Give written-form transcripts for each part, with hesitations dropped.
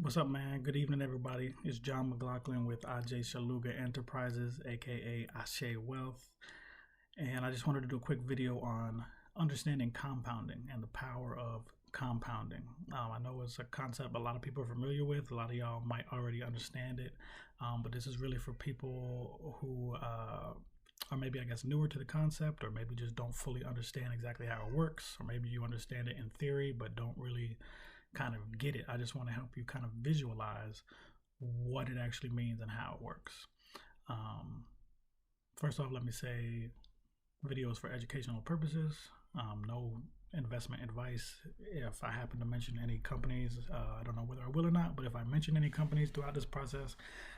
What's up, man? Good evening, everybody. It's John McLaughlin with AJ Shaluga Enterprises, aka Ashe Wealth. And I just wanted to do a quick video on understanding compounding and the power of compounding. I know it's a concept a lot of people are familiar with. A lot of y'all might already understand it, but this is really for people who are maybe, I guess, newer to the concept, or maybe just don't fully understand exactly how it works, or maybe you understand it in theory but don't really kind of get it. I just want to help you kind of visualize what it actually means and how it works. First off, let me say videos for educational purposes, no investment advice. If I happen to mention any companies, I don't know whether I will or not, but if I mention any companies throughout this process,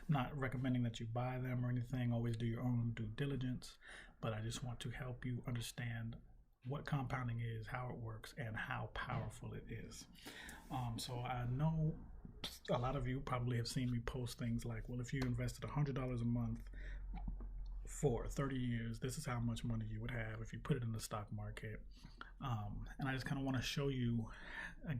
I'm not recommending that you buy them or anything. Always do your own due diligence, but I just want to help you understand what compounding is, how it works, and how powerful it is. So I know a lot of you probably have seen me post things like, well, if you invested $100 a month for 30 years, this is how much money you would have if you put it in the stock market. And I just kind of want to show you,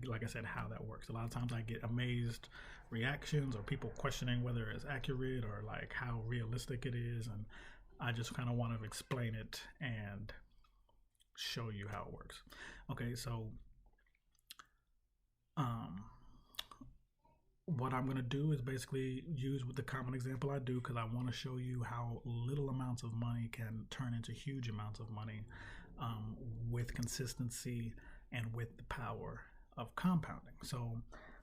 like I said, how that works. A lot of times I get amazed reactions or people questioning whether it's accurate or like how realistic it is. And I just kind of want to explain it and show you how it works. Okay, so what I'm going to do is basically use with the common example I do, because I want to show you how little amounts of money can turn into huge amounts of money with consistency and with the power of compounding. So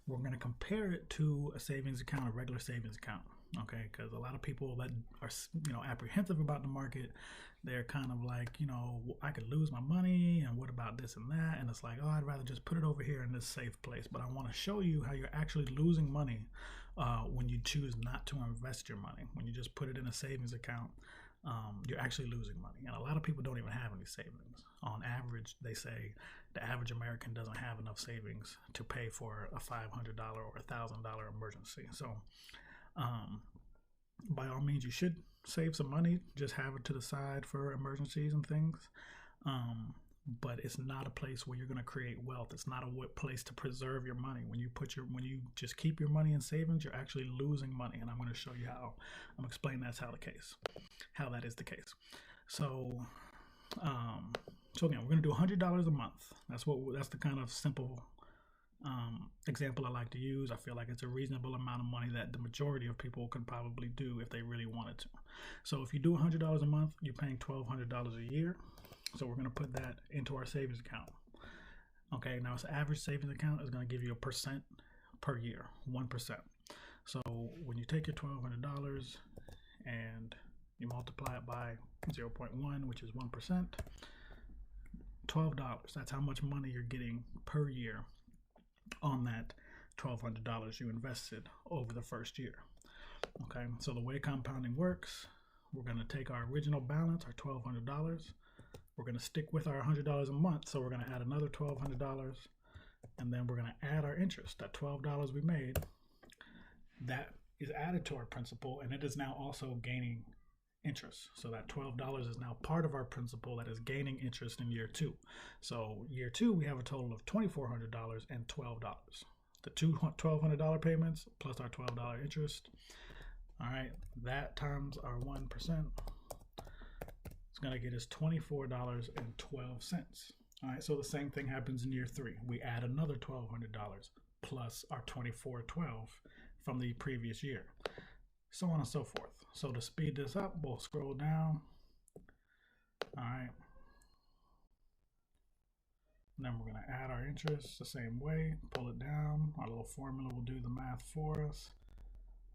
we're going to compare it to a savings account, a regular savings account. Okay, because a lot of people that are, apprehensive about the market, they're kind of like, I could lose my money, and what about this and that? And it's like, oh, I'd rather just put it over here in this safe place. But I want to show you how you're actually losing money when you choose not to invest your money. When you just put it in a savings account, you're actually losing money. And a lot of people don't even have any savings. On average, they say the average American doesn't have enough savings to pay for a $500 or $1,000 emergency. So by all means, you should save some money, just have it to the side for emergencies and things. But it's not a place where you're going to create wealth. It's not a place to preserve your money. When you just keep your money in savings, you're actually losing money. And I'm going to show you how. I'm going to explain how that is the case. So again, we're going to do $100 a month. That's the kind of simple example I like to use. I feel like it's a reasonable amount of money that the majority of people could probably do if they really wanted to. So if you do $100 a month, you're paying $1,200 a year. So we're going to put that into our savings account. Okay, now this average savings account is going to give you a percent per year, 1%. So when you take your $1,200 and you multiply it by 0.1, which is 1%, $12. That's how much money you're getting per year on that $1,200 you invested over the first year. Okay, so the way compounding works, we're going to take our original balance, our $1,200. We're going to stick with our $100 a month, so we're going to add another $1,200, and then we're going to add our interest. That $12 we made, that is added to our principal, and it is now also gaining interest. So that $12 is now part of our principal that is gaining interest in year two. So year two, we have a total of $2,400 and $12. The two $1,200 payments plus our $12 interest. All right, that times our 1%. It's going to get us $24.12. All right, so the same thing happens in year three. We add another $1,200 plus our $24.12 from the previous year, so on and so forth. So to speed this up, we'll scroll down. All right. And then we're going to add our interest the same way, pull it down. Our little formula will do the math for us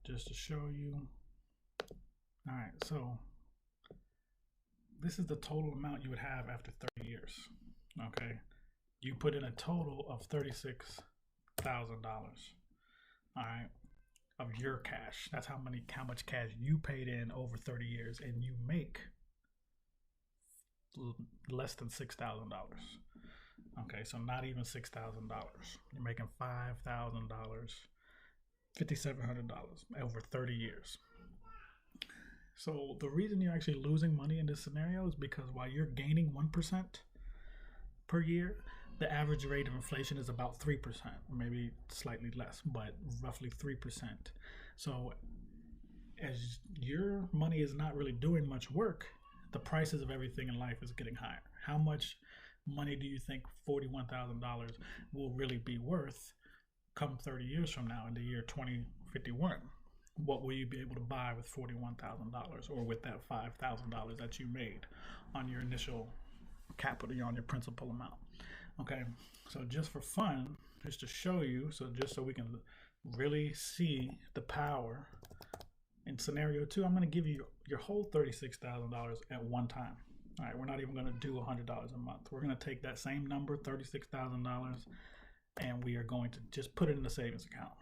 just to show you. All right, so this is the total amount you would have after 30 years. Okay, you put in a total of $36,000. All right, of your cash. That's how much cash you paid in over 30 years, and you make less than $6,000. Okay, so not even $6,000. You're making $5,000, $5,700 over 30 years. So the reason you're actually losing money in this scenario is because while you're gaining 1% per year, the average rate of inflation is about 3%, maybe slightly less, but roughly 3%. So as your money is not really doing much work, the prices of everything in life is getting higher. How much money do you think $41,000 will really be worth come 30 years from now in the year 2051? What will you be able to buy with $41,000 or with that $5,000 that you made on your initial capital, on your principal amount? Okay, so just for fun, just to show you, so just so we can really see the power. In scenario 2, I'm going to give you your whole $36,000 at one time. All right, we're not even going to do $100 a month. We're going to take that same number, $36,000, and we are going to just put it in the savings account.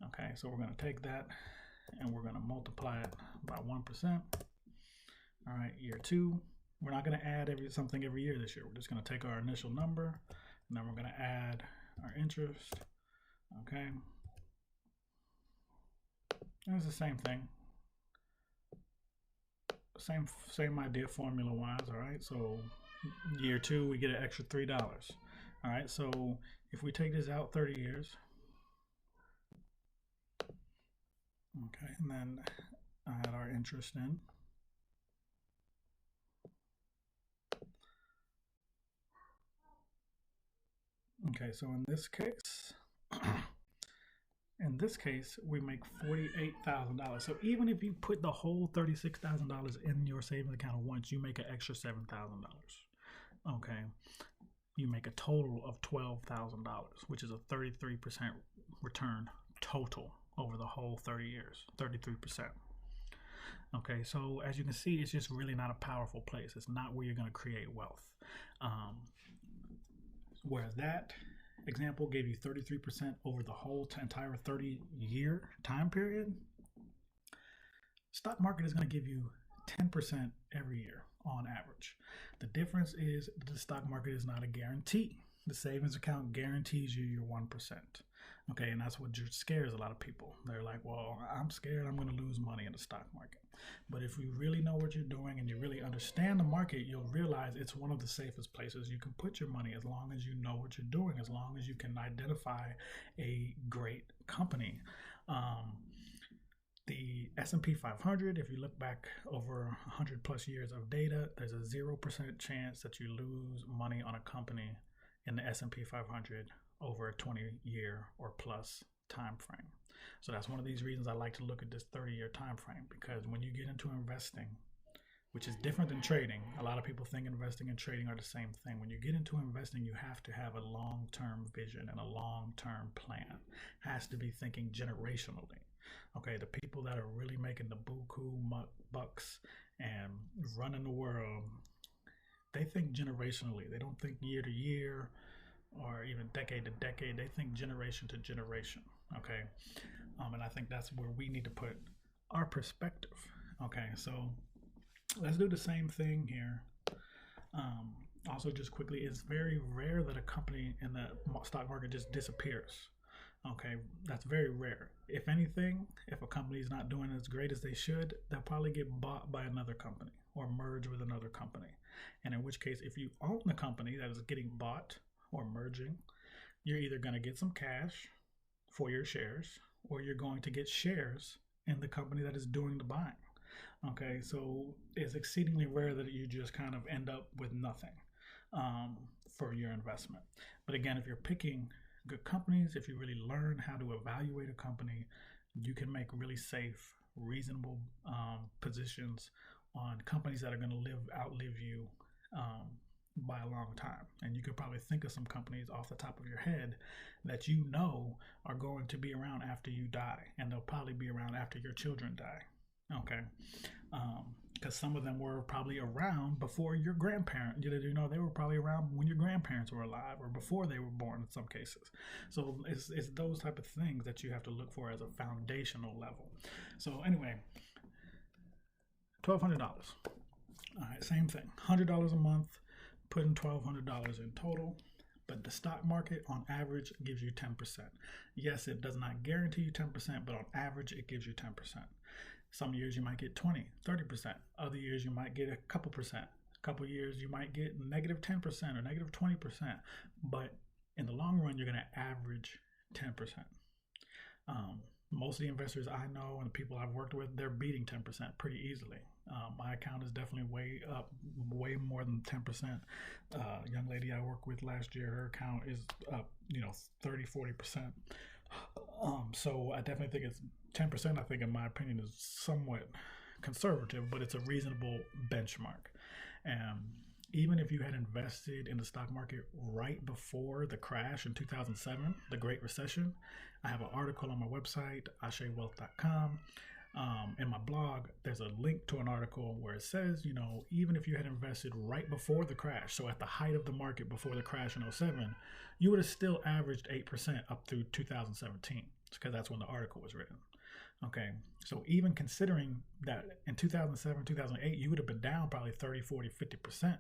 Okay, so we're going to take that and we're going to multiply it by 1%. All right, year 2, we're not going to add something every year this year. We're just going to take our initial number and then we're going to add our interest. Okay. It's the same thing. Same idea formula wise. All right, so year 2 we get an extra $3. All right, so if we take this out 30 years, okay, and then add our interest in. Okay, so in this case, we make $48,000. So even if you put the whole $36,000 in your savings account at once, you make an extra $7,000. Okay, you make a total of $12,000, which is a 33% return total over the whole 30 years. 33%. Okay, so as you can see, it's just really not a powerful place. It's not where you're going to create wealth. Whereas that example gave you 33% over the whole entire 30-year time period, stock market is going to give you 10% every year on average. The difference is the stock market is not a guarantee. The savings account guarantees you your 1%. Okay, and that's what scares a lot of people. They're like, well, I'm scared I'm going to lose money in the stock market. But if you really know what you're doing and you really understand the market, you'll realize it's one of the safest places you can put your money as long as you know what you're doing, as long as you can identify a great company. The S&P 500, if you look back over 100 plus years of data, there's a 0% chance that you lose money on a company in the S&P 500 over a 20-year or plus time frame. So that's one of these reasons I like to look at this 30-year time frame, because when you get into investing, which is different than trading, a lot of people think investing and trading are the same thing. When you get into investing, you have to have a long-term vision and a long-term plan. Has to be thinking generationally. Okay, the people that are really making the buku bucks and running the world, they think generationally. They don't think year to year or even decade to decade. They think generation to generation. Okay, and I think that's where we need to put our perspective. Okay, so let's do the same thing here. Also, just quickly, it's very rare that a company in the stock market just disappears. Okay, that's very rare. If anything, if a company is not doing as great as they should, they'll probably get bought by another company or merge with another company. And in which case, if you own the company that is getting bought or merging, you're either going to get some cash for your shares, or you're going to get shares in the company that is doing the buying. Okay, so it's exceedingly rare that you just kind of end up with nothing for your investment. But again, if you're picking good companies, if you really learn how to evaluate a company, you can make really safe, reasonable positions on companies that are going to outlive you by a long time. And you could probably think of some companies off the top of your head that you know are going to be around after you die, and they'll probably be around after your children die. Okay, because some of them were probably around before your grandparents. You know, they were probably around when your grandparents were alive or before they were born in some cases. So it's those type of things that you have to look for as a foundational level. So anyway, $1,200. All right, same thing. $100 a month, putting $1,200 in total. But the stock market on average gives you 10%. Yes, it does not guarantee you 10%, but on average it gives you 10%. Some years you might get 20, 30%. Other years you might get a couple percent. A couple of years, you might get negative 10% or negative 20%, but in the long run, you're going to average 10%. Most of the investors I know and the people I've worked with, they're beating 10% pretty easily. My account is definitely way up, way more than 10%. Young lady I worked with last year, her account is up, 30, 40%. So I definitely think it's 10%. I think, in my opinion, is somewhat conservative, but it's a reasonable benchmark. And even if you had invested in the stock market right before the crash in 2007, the Great Recession, I have an article on my website, ashaywealth.com. In my blog, there's a link to an article where it says, even if you had invested right before the crash, so at the height of the market before the crash in '07, you would have still averaged 8% up through 2017, because that's when the article was written. Okay, so even considering that in 2007, 2008, you would have been down probably 30, 40, 50%,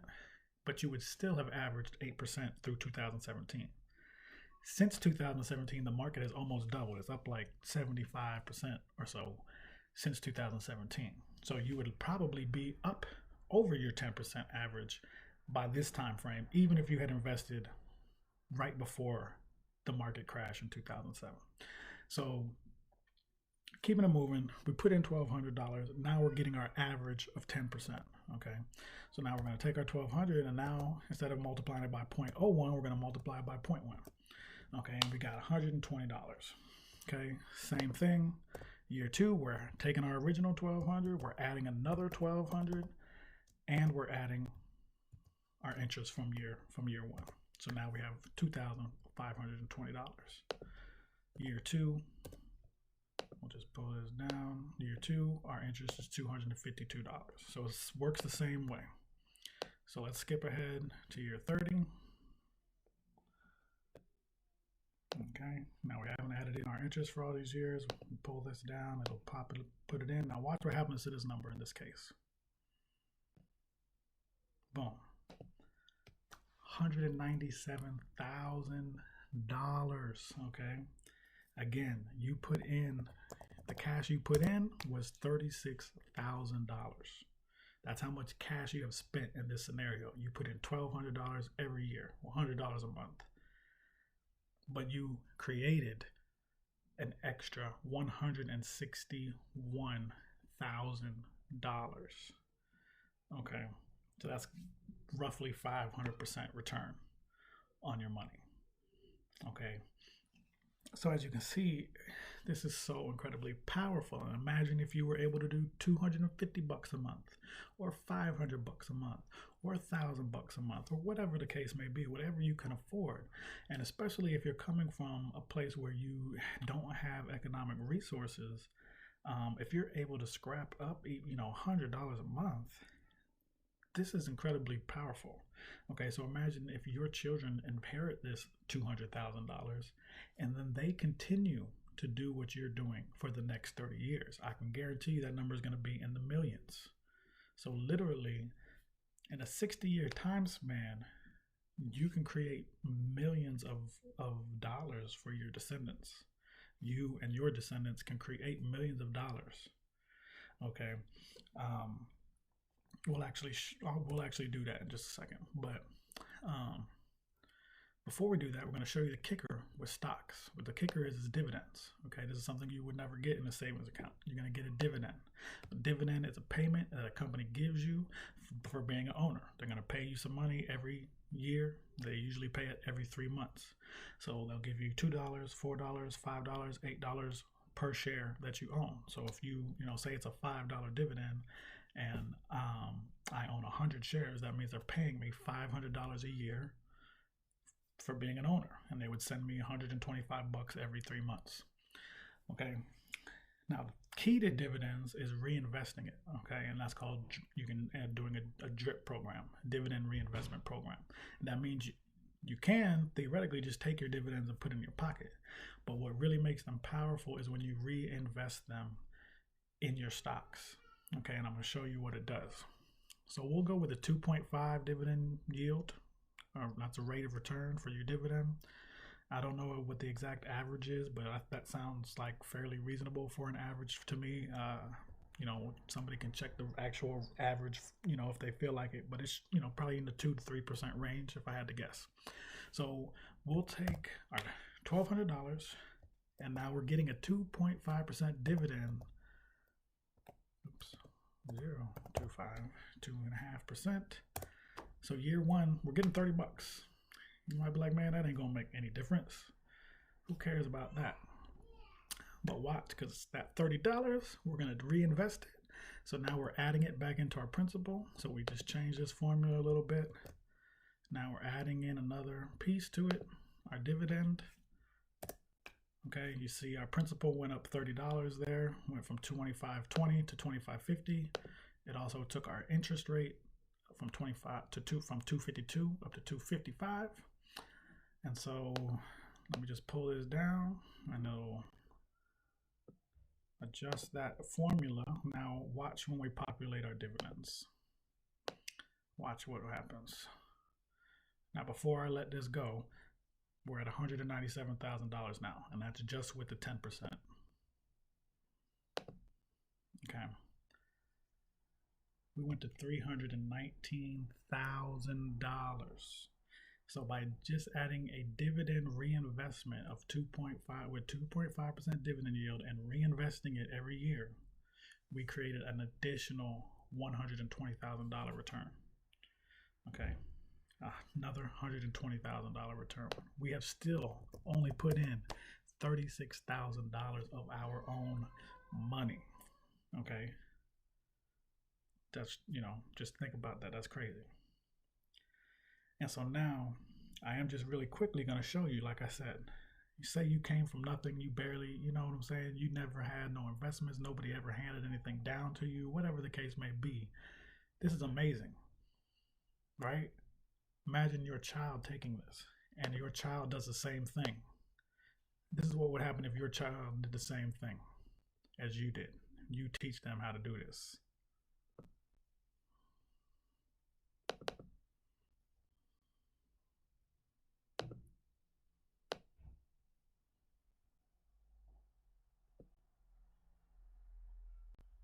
but you would still have averaged 8% through 2017. Since 2017, the market has almost doubled. It's up like 75% or so since 2017. So you would probably be up over your 10% average by this time frame, even if you had invested right before the market crash in 2007. So keeping it moving, we put in $1,200. Now we're getting our average of 10%. Okay, so now we're going to take our 1,200, and now instead of multiplying it by 0.01, we're going to multiply it by 0.1. Okay, and we got $120. Okay, same thing. Year two, we're taking our original 1,200, we're adding another 1,200, and we're adding our interest from year one. So now we have $2,520. Year two, we'll just pull this down. Year two, our interest is $252. So it works the same way. So let's skip ahead to year 30. Okay, now we haven't added in our interest for all these years. We pull this down, it'll pop it, put it in. Now watch what happens to this number in this case. Boom. $197,000. Okay. Again, you put in, the cash you put in was $36,000. That's how much cash you have spent in this scenario. You put in $1,200 every year, $100 a month. But you created an extra $161,000. Okay, so that's roughly 500% return on your money. Okay, so as you can see, this is so incredibly powerful. And imagine if you were able to do $250 a month, or $500 a month, or $1,000 a month, or whatever the case may be, whatever you can afford. And especially if you're coming from a place where you don't have economic resources, if you're able to scrap up, $100 a month, this is incredibly powerful. Okay, so imagine if your children inherit this $200,000 and then they continue to do what you're doing for the next 30 years. I can guarantee you that number is going to be in the millions. So literally, in a 60-year time span, you can create millions of dollars for your descendants. You and your descendants can create millions of dollars. Okay. We'll actually do that in just a second. But before we do that, we're going to show you the kicker with stocks. What the kicker is dividends. Okay, this is something you would never get in a savings account. You're going to get a dividend. A dividend is a payment that a company gives you for being an owner. They're going to pay you some money every year. They usually pay it every 3 months. So they'll give you $2, $4, $5, $8 per share that you own. So if you say it's a $5 dividend, and I own 100 shares, that means they're paying me $500 a year for being an owner, and they would send me $125 every 3 months. Okay, now the key to dividends is reinvesting it. Okay, and that's called, you can add doing a DRIP program, dividend reinvestment program. And that means you can theoretically just take your dividends and put in your pocket, but what really makes them powerful is when you reinvest them in your stocks. Okay, and I'm going to show you what it does. So we'll go with a 2.5 dividend yield, or that's a rate of return for your dividend. I don't know what the exact average is, but that sounds like fairly reasonable for an average to me. Somebody can check the actual average, if they feel like it, but it's, probably in the 2 to 3% range if I had to guess. So we'll take our $1,200, and now we're getting a 2.5% dividend. Oops, 0.25, 2.5%. So year one, we're getting $30. You might be like, man, that ain't gonna make any difference. Who cares about that? But watch, because that $30, we're gonna reinvest it. So now we're adding it back into our principal. So we just change this formula a little bit. Now we're adding in another piece to it, our dividend. Okay, you see our principal went up $30 there, went from 25.20 to 25.50. It also took our interest rate from 25 to 2 from 252 up to 255. And so let me just pull this down, and it'll adjust that formula. Now watch when we populate our dividends. Watch what happens. Now before I let this go, we're at $197,000 now, and that's just with the 10%. Okay. We went to $319,000. So by just adding a dividend reinvestment of 2.5 with 2.5% dividend yield and reinvesting it every year, we created an additional $120,000 return. Okay. Another $120,000 return. We have still only put in $36,000 of our own money. Okay. That's, just think about that. That's crazy. And so now I am just really quickly going to show you, like I said, you say you came from nothing, you barely, you know what I'm saying? You never had no investments. Nobody ever handed anything down to you, whatever the case may be. This is amazing, right? Imagine your child taking this, and your child does the same thing. This is what would happen if your child did the same thing as you did. You teach them how to do this.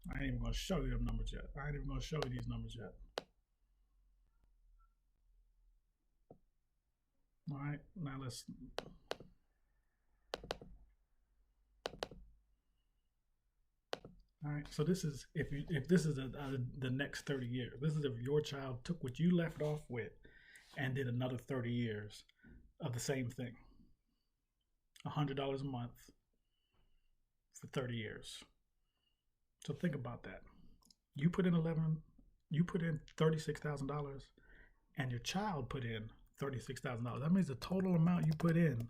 I ain't even going to show you them numbers yet. I ain't even going to show you these numbers yet. All right, now let's. All right, so this is if this is the next 30 years. This is if your child took what you left off with and did another 30 years of the same thing. $100 a month for 30 years. So think about that. You put in $36,000, and your child put in $36,000. That means the total amount you put in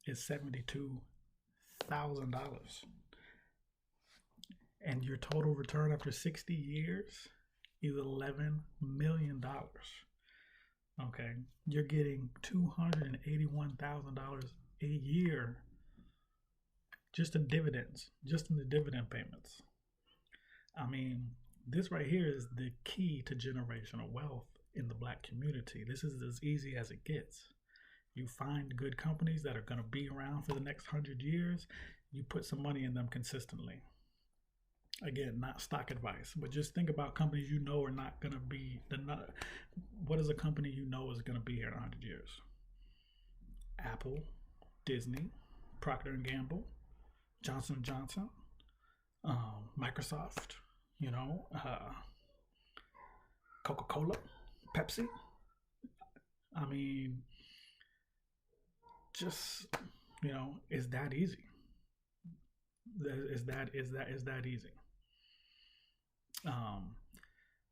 is $72,000. And your total return after 60 years is $11 million. Okay, you're getting $281,000 a year just in dividends, just in the dividend payments. I mean, this right here is the key to generational wealth in the Black community. This is as easy as it gets. You find good companies that are going to be around for the next 100 years. You put some money in them consistently. Again, not stock advice, but just think about companies you know are not going to be. What is a company you know is going to be here in 100 years? Apple, Disney, Procter & Gamble, Johnson & Johnson, Microsoft, Coca-Cola, Pepsi. I mean, just, it's that easy. Is that easy?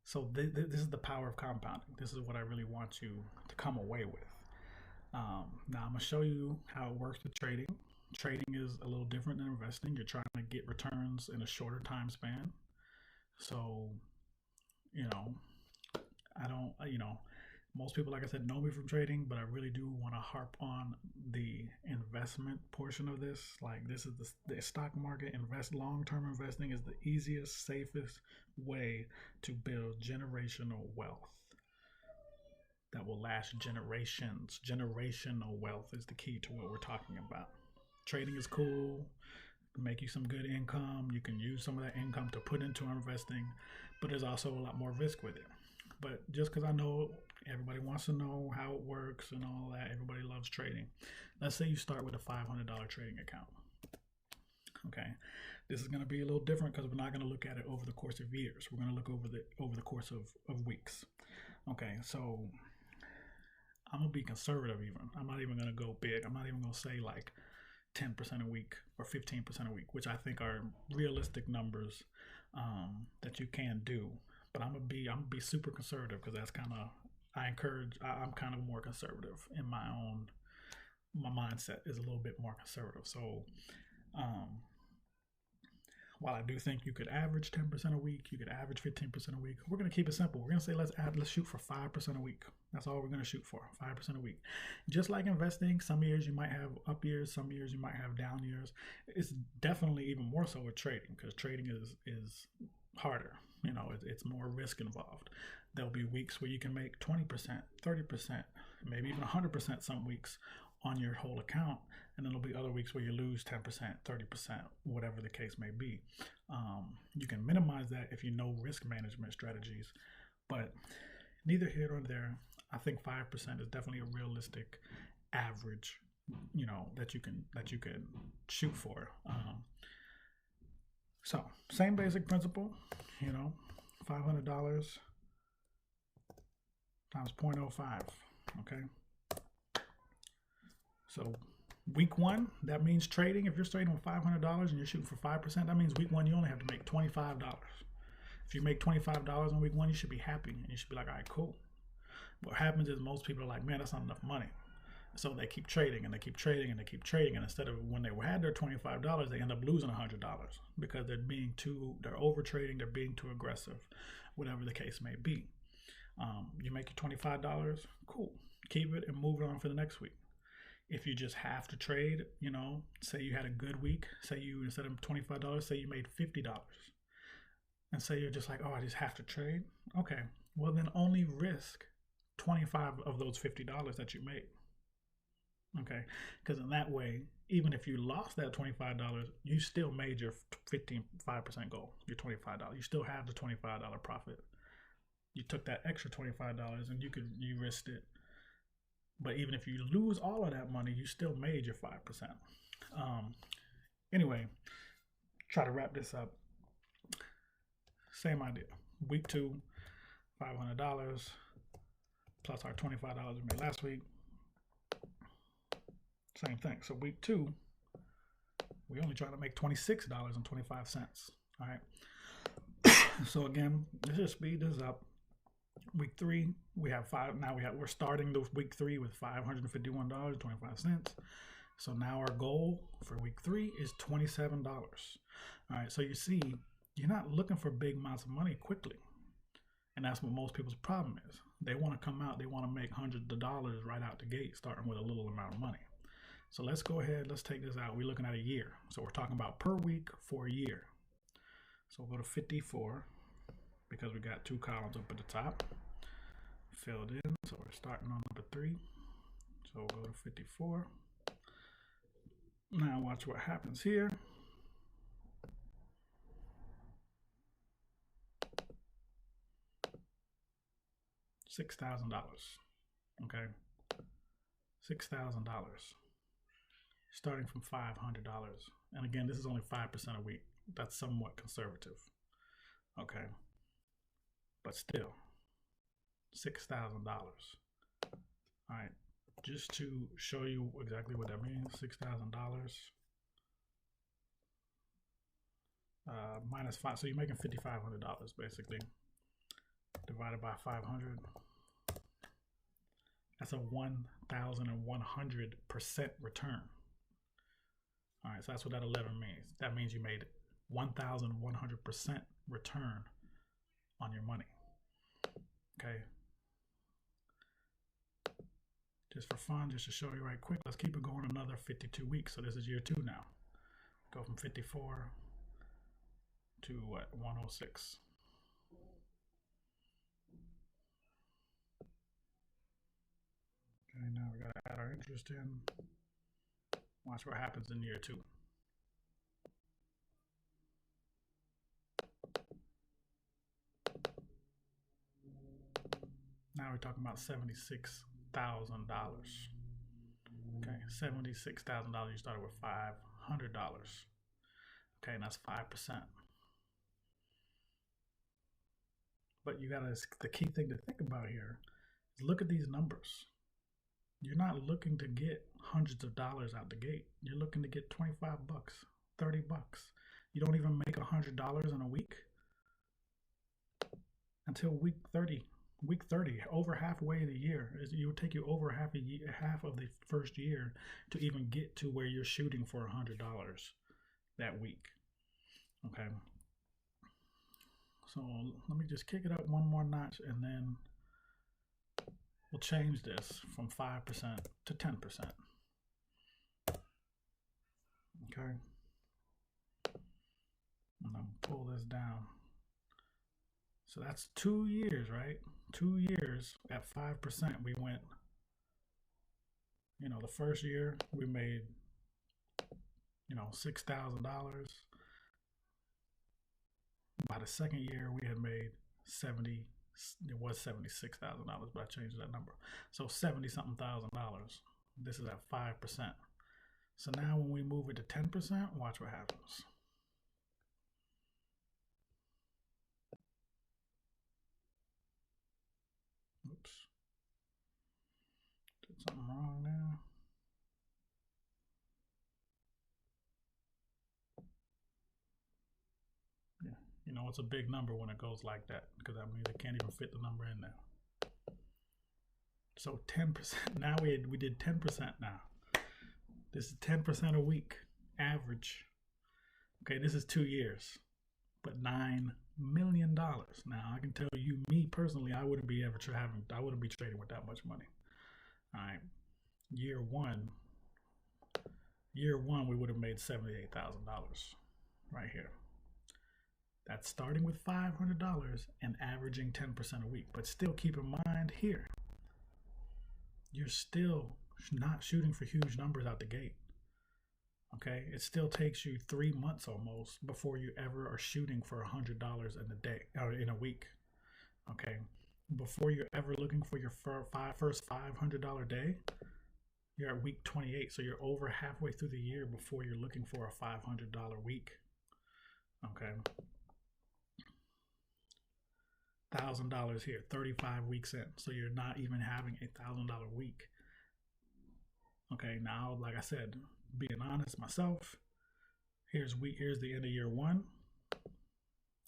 So this is the power of compounding. This is what I really want you to come away with. Now I'm gonna show you how it works with trading. Trading is a little different than investing. You're trying to get returns in a shorter time span. So, I don't, most people, like I said, know me from trading, but I really do want to harp on the investment portion of this. Like, this is the stock market. Long-term investing is the easiest, safest way to build generational wealth that will last generations. Generational wealth is the key to what we're talking about. Trading is cool. make you some good income. You can use some of that income to put into investing, but there's also a lot more risk with it. But just because I know everybody wants to know how it works and all that, everybody loves trading. Let's say you start with a $500 trading account. Okay, this is going to be a little different because we're not going to look at it over the course of years. We're going to look over the course of weeks. Okay, so I'm gonna be conservative. Even I'm not even gonna go big. I'm not even gonna say like 10% a week or 15% a week, which I think are realistic numbers that you can do. But I'm gonna be super conservative because that's kind of I'm kind of more conservative in my mindset is a little bit more conservative. So um, while I do think you could average 10% a week, you could average 15% a week. We're gonna keep it simple. We're gonna say let's shoot for 5% a week. That's all we're gonna shoot for, 5% a week. Just like investing, some years you might have up years, some years you might have down years. It's definitely even more so with trading because trading is harder. You know, it's more risk involved. There'll be weeks where you can make 20%, 30%, maybe even 100% some weeks on your whole account, and then there'll be other weeks where you lose 10%, 30%, whatever the case may be. You can minimize that if you know risk management strategies, but neither here nor there. I think 5% is definitely a realistic average, you know, that you can shoot for. So same basic principle, you know, $500 times 0.05. Okay. So week one, that means trading. If you're trading with $500 and you're shooting for 5%, that means week one you only have to make $25. If you make $25 on week one, you should be happy and you should be like, all right, cool. What happens is most people are like, man, that's not enough money. So they keep trading and they keep trading and they keep trading, and instead of when they had their $25, they end up losing $100 because they're over trading, they're being too aggressive, whatever the case may be. You make your $25, cool. Keep it and move it on for the next week. If you just have to trade, you know, say you had a good week, say you instead of $25, say you made $50, and say you're just like, oh, I just have to trade. Okay, well then only risk 25 of those $50 that you made. Okay, because in that way, even if you lost that $25, you still made your 5% goal, your $25. You still have the $25 profit. You took that extra $25 and you risked it. But even if you lose all of that money, you still made your 5%. Anyway, try to wrap this up. Same idea. Week two, $500 plus our $25 we made last week. Same thing. So week two, we only try to make $26.25. All right. So again, let's just speed this up. Week three, we have we're starting the week three with $551.25. So now our goal for week three is $27. All right. So you see, you're not looking for big amounts of money quickly. And that's what most people's problem is. They want to come out, they want to make hundreds of dollars right out the gate, starting with a little amount of money. So let's go ahead, let's take this out. We're looking at a year. So we're talking about per week for a year. So we'll go to 54 because we got two columns up at the top filled in. So we're starting on number 3. So we'll go to 54. Now watch what happens here. $6,000. Okay, $6,000. Starting from $500. And again, this is only 5% a week. That's somewhat conservative. Okay. But still, $6,000. All right. Just to show you exactly what that means, $6,000 minus 5. So you're making $5,500 basically. Divided by 500. That's a 1,100% return. All right, so that's what that 11 means. That means you made 1,100% return on your money. Okay. Just for fun, just to show you right quick, let's keep it going another 52 weeks. So this is year 2 now. Go from 54 to what? 106. Okay, now we gotta add our interest in. Watch what happens in year 2. Now we're talking about $76,000. Okay, $76,000. You started with $500. Okay, and that's 5%. But you gotta, the key thing to think about here is look at these numbers. You're not looking to get hundreds of dollars out the gate. You're looking to get 25 bucks, 30 bucks. You don't even make $100 in a week until week 30. Week 30, over halfway the year, it would take you over half of the first year to even get to where you're shooting for $100 that week. Okay. So let me just kick it up one more notch, and then we'll change this from 5% to 10%. Okay. And I'll pull this down. So that's 2 years, right? 2 years at 5%. We went, the first year we made, $6,000. By the second year, we had made it was $76,000, but I changed that number. So 70 something $1,000. This is at 5%. So now when we move it to 10%, watch what happens. Oops. Did something wrong there. Yeah, it's a big number when it goes like that, because that means it can't even fit the number in there. So 10%, now we did 10% now. This is 10% a week, average. Okay, this is 2 years, but $9 million. Now I can tell you, me personally, I wouldn't be trading with that much money. All right, year one, we would have made $78,000 right here. That's starting with $500 and averaging 10% a week. But still keep in mind here, you're still not shooting for huge numbers out the gate. Okay, it still takes you 3 months almost before you ever are shooting for $100 in a day or in a week. Okay, before you're ever looking for your first $500 day, you're at week 28. So you're over halfway through the year before you're looking for a $500 week. Okay, $1,000 here, 35 weeks in. So you're not even having a $1,000 week. Okay, now, like I said, being honest myself, here's the end of year one.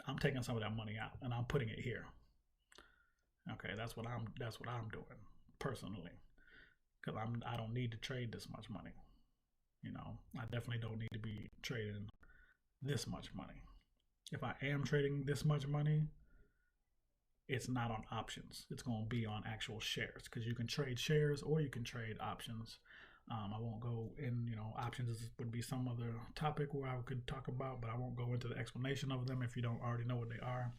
I'm taking some of that money out and I'm putting it here. Okay, that's what I'm doing personally, because I don't need to trade this much money. I definitely don't need to be trading this much money. If I am trading this much money, it's not on options. It's going to be on actual shares, because you can trade shares or you can trade options. I won't go in, options would be some other topic where I could talk about, but I won't go into the explanation of them if you don't already know what they are.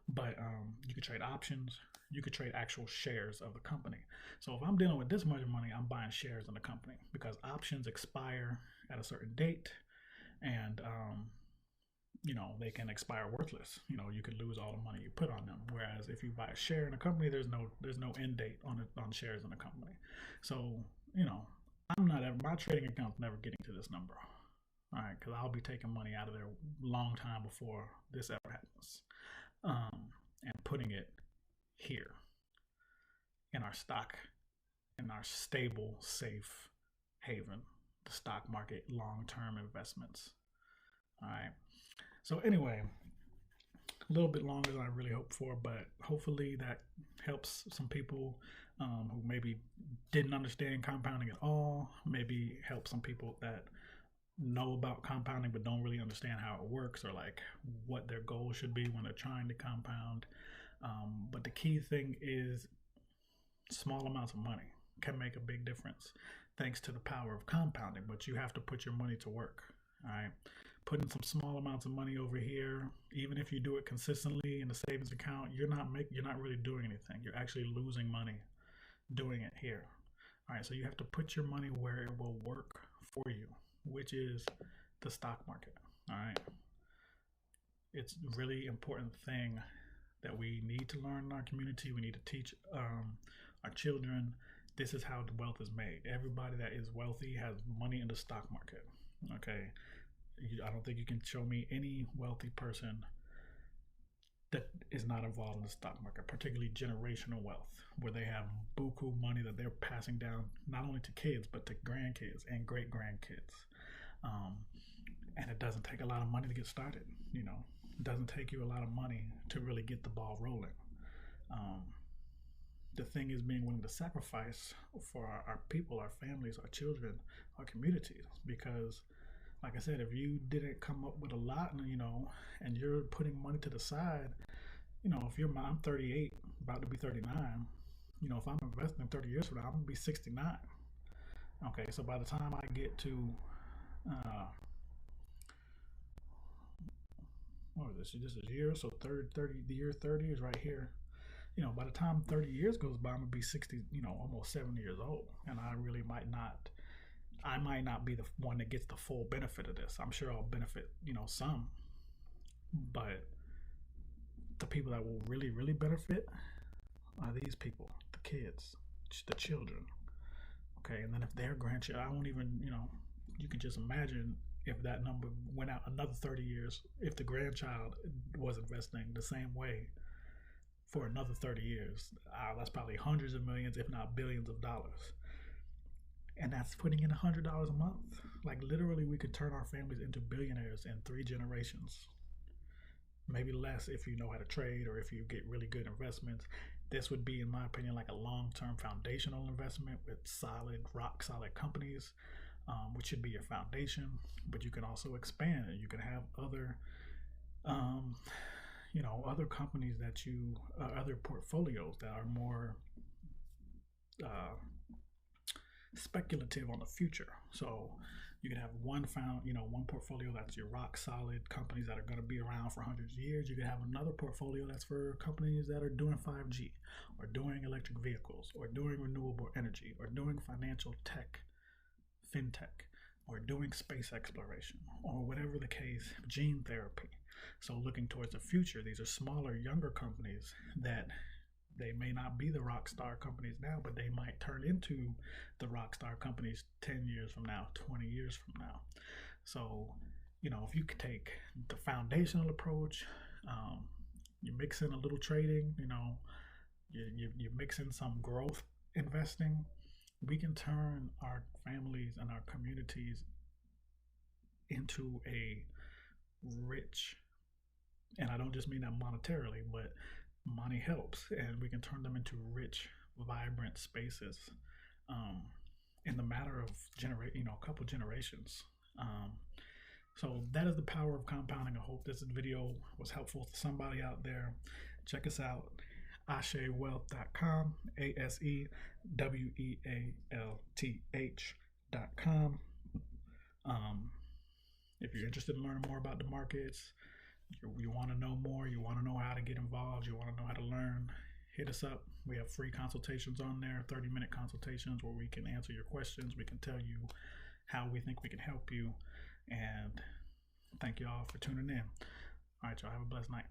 But you could trade options. You could trade actual shares of the company. So if I'm dealing with this much money, I'm buying shares in the company, because options expire at a certain date, and they can expire worthless. You could lose all the money you put on them. Whereas if you buy a share in a company, there's no end date on shares in a company. So my trading account's never getting to this number. All right, because I'll be taking money out of there a long time before this ever happens, and putting it here in our stock, in our stable, safe haven, the stock market, long-term investments. All right. So anyway, a little bit longer than I really hoped for, but hopefully that helps some people who maybe didn't understand compounding at all. Maybe help some people that know about compounding but don't really understand how it works, or like what their goal should be when they're trying to compound. But the key thing is small amounts of money can make a big difference thanks to the power of compounding, but you have to put your money to work. All right, putting some small amounts of money over here, even if you do it consistently in the savings account, you're not really doing anything. You're actually losing money doing it here. All right, so you have to put your money where it will work for you, which is the stock market. All right, it's a really important thing that we need to learn in our community. We need to teach our children. This is how the wealth is made. Everybody that is wealthy has money in the stock market. Okay, I don't think you can show me any wealthy person that is not involved in the stock market, particularly generational wealth, where they have buku money that they're passing down not only to kids but to grandkids and great grandkids. Um, and it doesn't take a lot of money to get started. It doesn't take you a lot of money to really get the ball rolling. Um, the thing is being willing to sacrifice for our people, our families, our children, our communities, because like I said, if you didn't come up with a lot, and you're putting money to the side, I'm 38, about to be 39. If I'm investing 30 years from now, I'm gonna be 69. Okay, so by the time I get to, what is this? This is year, so the year 30 is right here. By the time 30 years goes by, I'm gonna be 60, almost 70 years old, and I might not be the one that gets the full benefit of this. I'm sure I'll benefit, some, but the people that will really, really benefit are these people, the kids, the children. Okay, and then if their grandchildren, I won't even, you can just imagine if that number went out another 30 years, if the grandchild was investing the same way for another 30 years, that's probably hundreds of millions, if not billions of dollars. And that's putting in $100 a month. Like literally, we could turn our families into billionaires in 3 generations. Maybe less if you know how to trade or if you get really good investments. This would be, in my opinion, like a long-term foundational investment with solid, rock-solid companies, which should be your foundation. But you can also expand it. You can have other, other companies that other portfolios that are more speculative on the future. So you can have one portfolio that's your rock solid companies that are going to be around for hundreds of years. You can have another portfolio that's for companies that are doing 5G or doing electric vehicles or doing renewable energy or doing financial tech, fintech, or doing space exploration or whatever the case, gene therapy. So looking towards the future, these are smaller, younger companies that they may not be the rock star companies now, but they might turn into the rock star companies 10 years from now, 20 years from now. So, if you could take the foundational approach, you mix in a little trading, you mix in some growth investing, we can turn our families and our communities into a rich, and I don't just mean that monetarily, but money helps, and we can turn them into rich, vibrant spaces in the matter of a couple generations. So that is the power of compounding. I hope this video was helpful to somebody out there. Check us out, ASEwealth.com, ASEWEALTH.com. If you're interested in learning more about the markets, you want to know more, you want to know how to get involved, you want to know how to learn, hit us up. We have free consultations on there, 30-minute consultations where we can answer your questions. We can tell you how we think we can help you. And thank you all for tuning in. All right, y'all, have a blessed night.